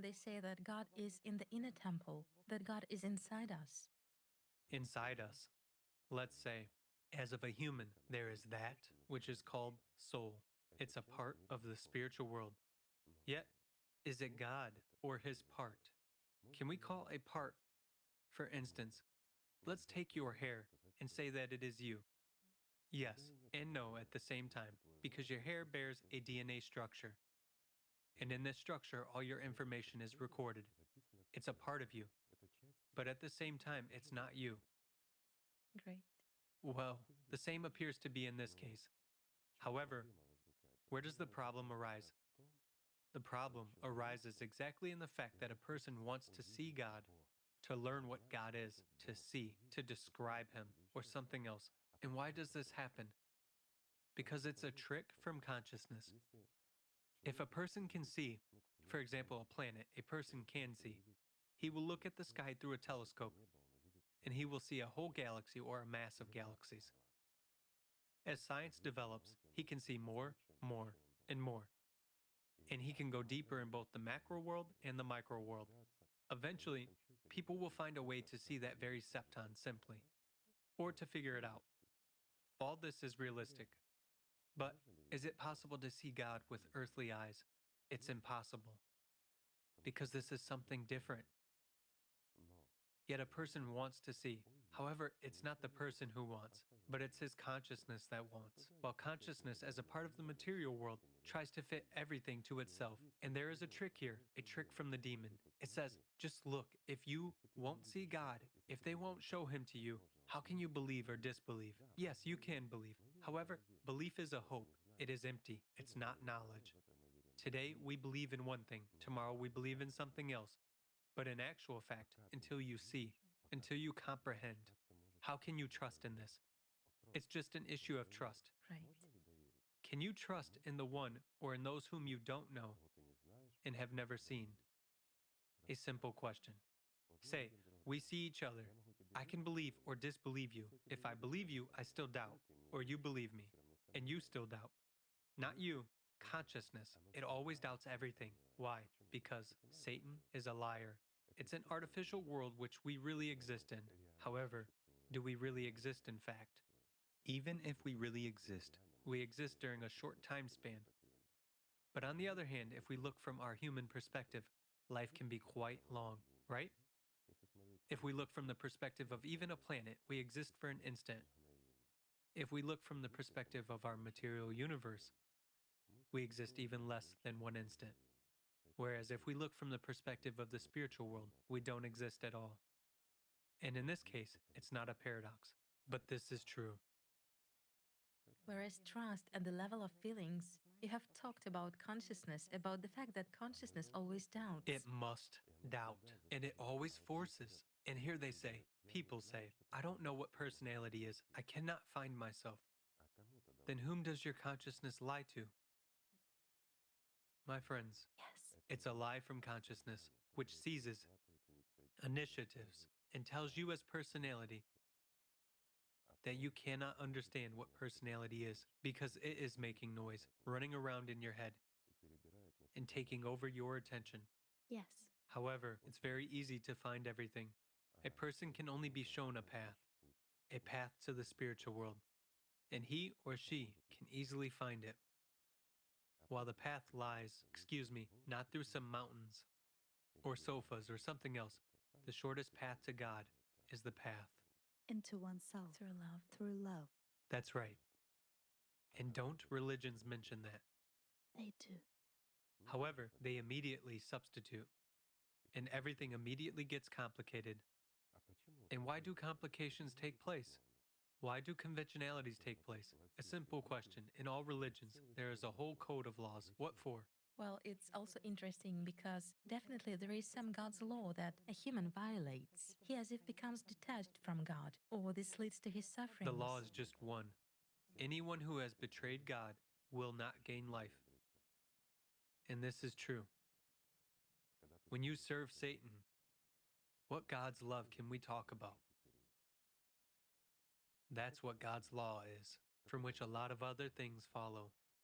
they say that God is in the inner temple, that God is inside us. Inside us, let's say, as of a human, there is that which is called soul. It's a part of the spiritual world. Yet, is it God or his part? Can we call a part, for instance, let's take your hair and say that it is you. Yes and no at the same time, because your hair bears a DNA structure. And in this structure, all your information is recorded. It's a part of you. But at the same time, it's not you. Great. Well, the same appears to be in this case. However, where does the problem arise? The problem arises exactly in the fact that a person wants to see God, to learn what God is, to see, to describe him, or something else. And why does this happen? Because it's a trick from consciousness. If a person can see, for example, a planet, a person can see, he will look at the sky through a telescope, and he will see a whole galaxy or a mass of galaxies. As science develops, he can see more, and more. And he can go deeper in both the macro world and the micro world. Eventually, people will find a way to see that very septon simply, or to figure it out. All this is realistic. But is it possible to see God with earthly eyes? It's impossible, because this is something different. Yet a person wants to see. However, it's not the person who wants, but it's his consciousness that wants. While consciousness, as a part of the material world, tries to fit everything to itself. And there is a trick here, a trick from the demon. It says, just look, if you won't see God, if they won't show him to you, how can you believe or disbelieve? Yes, you can believe. However, belief is a hope. It is empty. It's not knowledge. Today, we believe in one thing. Tomorrow, we believe in something else. But in actual fact, until you see, until you comprehend, how can you trust in this? It's just an issue of trust. Right. Can you trust in the one or in those whom you don't know and have never seen? A simple question. Say, we see each other. I can believe or disbelieve you. If I believe you, I still doubt, or you believe me, and you still doubt. Not you, consciousness. It always doubts everything. Why? Because Satan is a liar. It's an artificial world which we really exist in. However, do we really exist in fact? Even if we really exist, we exist during a short time span. But on the other hand, if we look from our human perspective, life can be quite long, right? If we look from the perspective of even a planet, we exist for an instant. If we look from the perspective of our material universe, we exist even less than one instant. Whereas if we look from the perspective of the spiritual world, we don't exist at all. And in this case, it's not a paradox. But this is true. Whereas trust at the level of feelings, you have talked about consciousness, about the fact that consciousness always It doubts. must doubt, and it always forces. And here they say, people say, I don't know what personality is. I cannot find myself. Then whom does your consciousness lie to? My friends, Yes. it's a lie from consciousness, which seizes initiatives and tells you as personality that you cannot understand what personality is because it is making noise, running around in your head, and taking over your attention. Yes. However, it's very easy to find everything. A person can only be shown a path to the spiritual world, and he or she can easily find it. While the path lies, not through some mountains or sofas or something else, the shortest path to God is the path. Into oneself Through love. through love. That's right. And don't religions mention that. They do. However, they immediately substitute, and everything immediately gets complicated. And why do complications take place? Why do conventionalities take place? A simple question. In all religions, there is a whole code of laws. What for? Well, it's also interesting because definitely there is some God's law that a human violates. He as if becomes detached from God, or this leads to his sufferings. The law is just one. Anyone who has betrayed God will not gain life. And this is true. When you serve Satan, what God's love can we talk about? That's what God's law is, from which a lot of other things follow.